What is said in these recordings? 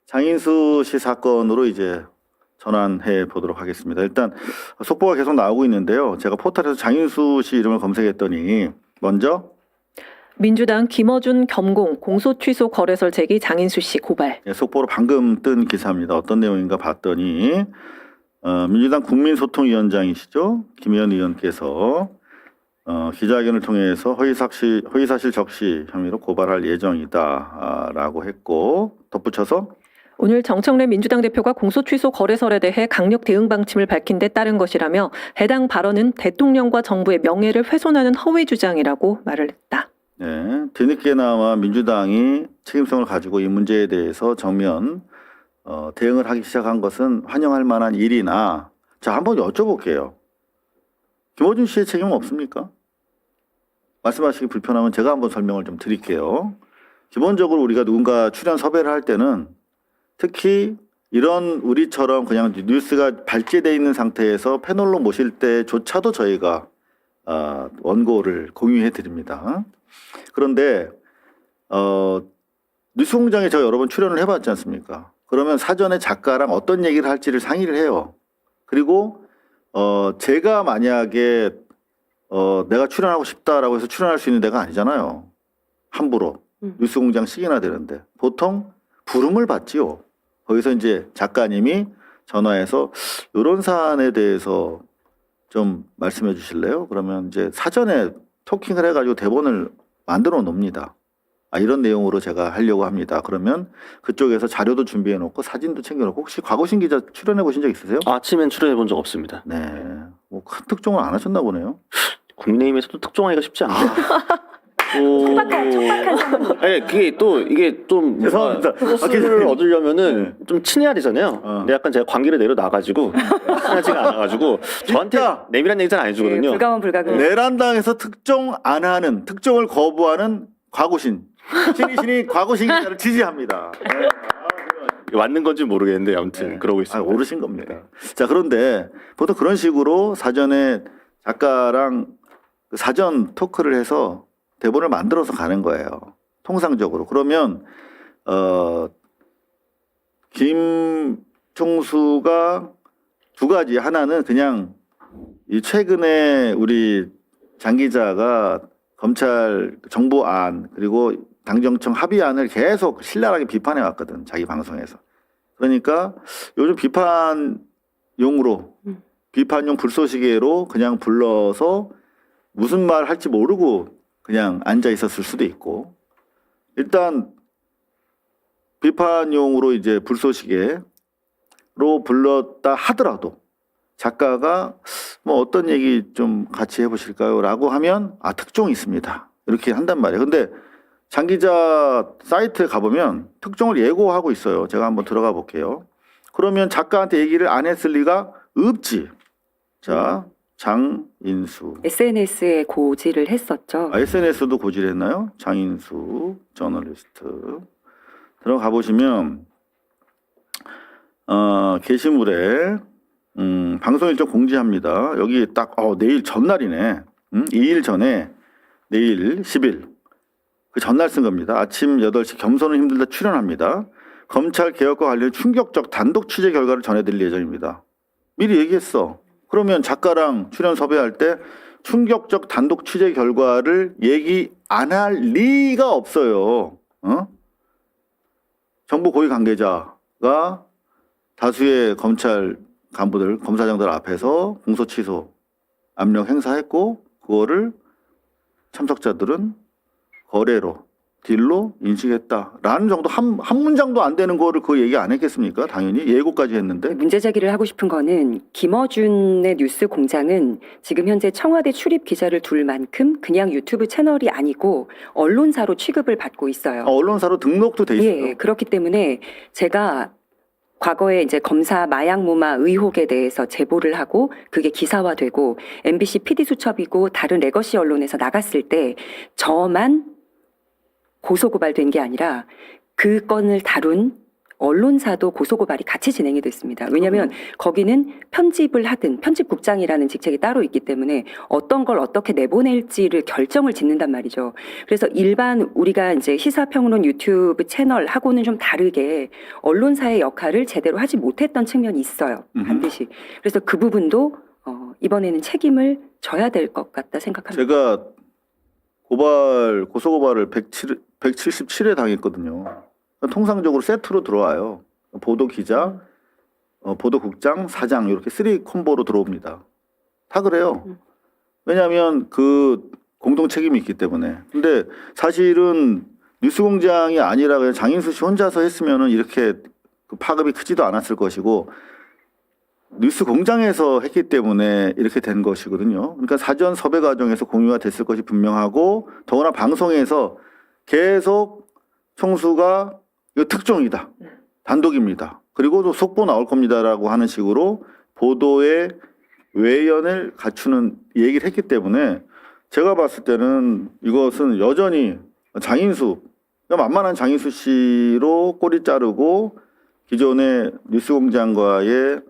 장인수 씨 사건으로 이제 전환해 보도록 하겠습니다. 일단 속보가 계속 나오고 있는데요. 제가 포털에서 장인수 씨 이름을 검색했더니 먼저 민주당 김어준 겸공 공소 취소 거래설 제기 장인수 씨 고발. 속보로 방금 뜬 기사입니다. 어떤 내용인가 봤더니 민주당 국민소통위원장이시죠. 김의원 의원께서 기자회견을 통해서 허위사실 적시 혐의로 고발할 예정이다라고 했고 덧붙여서 오늘 정청래 민주당 대표가 공소 취소 거래설에 대해 강력 대응 방침을 밝힌 데 따른 것이라며 해당 발언은 대통령과 정부의 명예를 훼손하는 허위 주장이라고 말을 했다. 네, 뒤늦게나마 민주당이 책임성을 가지고 이 문제에 대해서 정면 대응을 하기 시작한 것은 환영할 만한 일이나 자 한번 여쭤볼게요. 김어준 씨의 책임은 없습니까? 말씀하시기 불편하면 제가 한번 설명을 좀 드릴게요. 기본적으로 우리가 누군가 출연 섭외를 할 때는 특히 이런 우리처럼 그냥 뉴스가 발제되어 있는 상태에서 패널로 모실 때조차도 저희가 원고를 공유해 드립니다. 그런데 뉴스공장에 제가 여러 번 출연을 해봤지 않습니까? 그러면 사전에 작가랑 어떤 얘기를 할지를 상의를 해요. 그리고 제가 만약에 내가 출연하고 싶다라고 해서 출연할 수 있는 데가 아니잖아요. 함부로 뉴스공장 시기나 되는데 보통 부름을 받지요. 거기서 이제 작가님이 전화해서 이런 사안에 대해서 좀 말씀해 주실래요? 그러면 이제 사전에 토킹을 해가지고 대본을 만들어 놓습니다. 이런 내용으로 제가 하려고 합니다. 그러면 그쪽에서 자료도 준비해 놓고 사진도 챙겨 놓고 혹시 곽오신 기자 출연해 보신 적 있으세요? 아침엔 출연해 본 적 없습니다. 네. 뭐 큰 특종을 안 하셨나 보네요. 국민의힘에서도 특종하기가 쉽지 않네요. 촉박한 상황. 네, 그게 또 이게 좀 죄송합니다. 포스를 얻으려면은 좀 친해야 되잖아요. 근데 약간 제가 관계를 내려 나가지고 친하지가 않아가지고 저한테 진짜? 내밀한 얘기 잘 안 해주거든요. 불가원 불가능. 내란당에서 특종 안 하는 특종을 거부하는 곽오신 신이신이 곽오신 기자를 지지합니다. 네. 맞는 건지 모르겠는데 아무튼 네. 그러고 있습니다. 오르신 겁니다. 자, 그런데 보통 그런 식으로 사전에 작가랑 사전 토크를 해서 대본을 만들어서 가는 거예요. 통상적으로. 그러면 김총수가 두 가지. 하나는 그냥 이 최근에 우리 장 기자가 검찰 정보안 그리고 당정청 합의안을 계속 신랄하게 비판해 왔거든. 자기 방송에서. 그러니까 요즘 비판용으로 비판용 불쏘시개로 그냥 불러서 무슨 말 할지 모르고 그냥 앉아 있었을 수도 있고 일단 비판용으로 이제 불쏘시개로 불렀다 하더라도 작가가 뭐 어떤 얘기 좀 같이 해보실까요? 라고 하면 특종이 있습니다. 이렇게 한단 말이에요. 근데 장 기자 사이트에 가보면 특종을 예고하고 있어요. 제가 한번 들어가 볼게요. 그러면 작가한테 얘기를 안 했을 리가 없지. 자, 장인수. SNS에 고지를 했었죠. SNS도 고지했나요? 장인수 저널리스트. 들어가 보시면 게시물에 방송 일정 공지합니다. 여기 딱 내일 전날이네. 2일 전에 내일 10일 그 전날 쓴 겁니다. 아침 8시 겸손은 힘들다 출연합니다. 검찰 개혁과 관련 충격적 단독 취재 결과를 전해드릴 예정입니다. 미리 얘기했어. 그러면 작가랑 출연 섭외할 때 충격적 단독 취재 결과를 얘기 안 할 리가 없어요. 정부 고위 관계자가 다수의 검찰 간부들, 검사장들 앞에서 공소 취소 압력 행사했고 그거를 참석자들은 거래로 딜로 인식했다라는 정도 한 문장도 안 되는 거를 그 얘기 안 했겠습니까? 당연히 예고까지 했는데. 문제 제기를 하고 싶은 거는 김어준의 뉴스 공장은 지금 현재 청와대 출입 기자를 둘 만큼 그냥 유튜브 채널이 아니고 언론사로 취급을 받고 있어요. 언론사로 등록도 돼 있어요. 예, 그렇기 때문에 제가 과거에 이제 검사 마약 무마 의혹에 대해서 제보를 하고 그게 기사화되고 MBC PD수첩이고 다른 레거시 언론에서 나갔을 때 저만 고소고발된 게 아니라 그 건을 다룬 언론사도 고소고발이 같이 진행이 됐습니다. 왜냐하면 거기는 편집을 하든 편집국장이라는 직책이 따로 있기 때문에 어떤 걸 어떻게 내보낼지를 결정을 짓는단 말이죠. 그래서 일반 우리가 이제 시사평론 유튜브 채널하고는 좀 다르게 언론사의 역할을 제대로 하지 못했던 측면이 있어요. 반드시. 그래서 그 부분도 이번에는 책임을 져야 될 것 같다 생각합니다. 제가 고소고발을 177회 당했거든요. 통상적으로 세트로 들어와요. 보도 기자, 보도국장, 사장 이렇게 3 콤보로 들어옵니다. 다 그래요. 왜냐하면 그 공동 책임이 있기 때문에. 근데 사실은 뉴스공장이 아니라 그냥 장인수 씨 혼자서 했으면은 이렇게 그 파급이 크지도 않았을 것이고 뉴스공장에서 했기 때문에 이렇게 된 것이거든요. 그러니까 사전 섭외 과정에서 공유가 됐을 것이 분명하고 더구나 방송에서 계속 총수가 이거 특종이다. 단독입니다. 그리고 또 속보 나올 겁니다라고 하는 식으로 보도의 외연을 갖추는 얘기를 했기 때문에 제가 봤을 때는 이것은 여전히 장인수, 만만한 장인수 씨로 꼬리 자르고 기존의 뉴스공장과의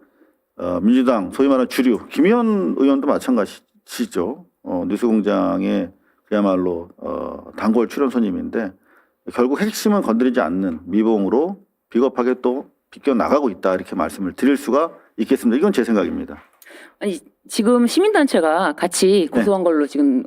민주당 소위 말하는 주류 김의원 의원도 마찬가지죠. 뉴스공장의 그야말로 단골 출연 손님인데 결국 핵심은 건드리지 않는 미봉으로 비겁하게 또 비껴 나가고 있다 이렇게 말씀을 드릴 수가 있겠습니다. 이건 제 생각입니다. 아니 지금 시민단체가 같이 고소한 걸로 지금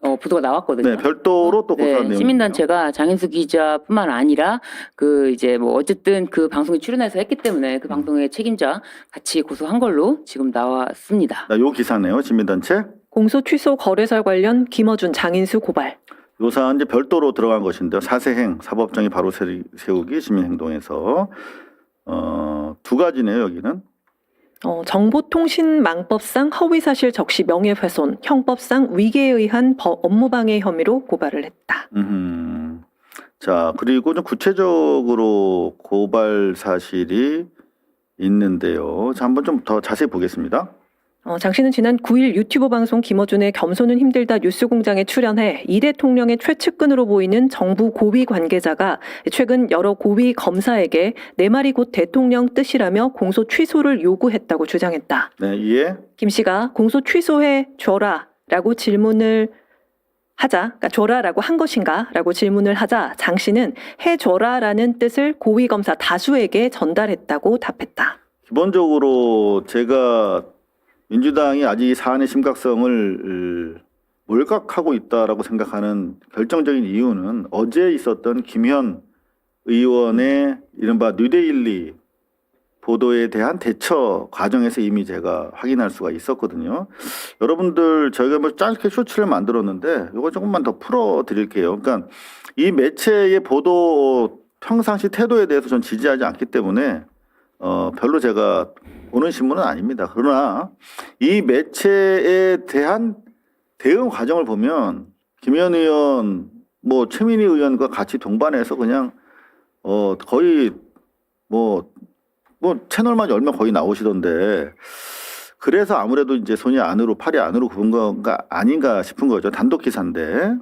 보도가 나왔거든요. 네, 별도로 또 고소한 내용이에요. 시민단체가 장인수 기자뿐만 아니라 그 이제 뭐 어쨌든 그 방송에 출연해서 했기 때문에 그 방송의 책임자 같이 고소한 걸로 지금 나왔습니다. 요 기사네요. 시민단체. 공소 취소 거래설 관련 김어준 장인수 고발. 요 사안 이제 별도로 들어간 것인데요. 사세행 사법정의 바로 세우기 시민행동에서 2가지네요. 여기는. 정보통신망법상 허위사실 적시 명예훼손, 형법상 위계에 의한 업무방해 혐의로 고발을 했다. 자, 그리고 좀 구체적으로 고발 사실이 있는데요. 자, 한번 좀 더 자세히 보겠습니다. 장 씨는 지난 9일 유튜브 방송 김어준의 겸손은 힘들다 뉴스공장에 출연해 이 대통령의 최측근으로 보이는 정부 고위 관계자가 최근 여러 고위 검사에게 내 말이 곧 대통령 뜻이라며 공소 취소를 요구했다고 주장했다. 네, 이에 김 씨가 공소 취소해 줘라라고 질문을 하자, 그러니까 줘라라고 한 것인가라고 질문을 하자 장 씨는 해줘라라는 뜻을 고위 검사 다수에게 전달했다고 답했다. 기본적으로 제가 민주당이 아직 이 사안의 심각성을 몰각하고 있다라고 생각하는 결정적인 이유는 어제 있었던 김현 의원의 이른바 뉴데일리 보도에 대한 대처 과정에서 이미 제가 확인할 수가 있었거든요. 여러분들 저희가 뭐 짧게 쇼츠를 만들었는데 이거 조금만 더 풀어 드릴게요. 그러니까 이 매체의 보도 평상시 태도에 대해서 전 지지하지 않기 때문에 별로 제가 보는 신문은 아닙니다. 그러나 이 매체에 대한 대응 과정을 보면 김현 의원, 뭐 최민희 의원과 같이 동반해서 그냥 거의 뭐 채널만 열면 거의 나오시던데 그래서 아무래도 이제 손이 안으로 팔이 안으로 굽은 건가 아닌가 싶은 거죠. 단독 기사인데.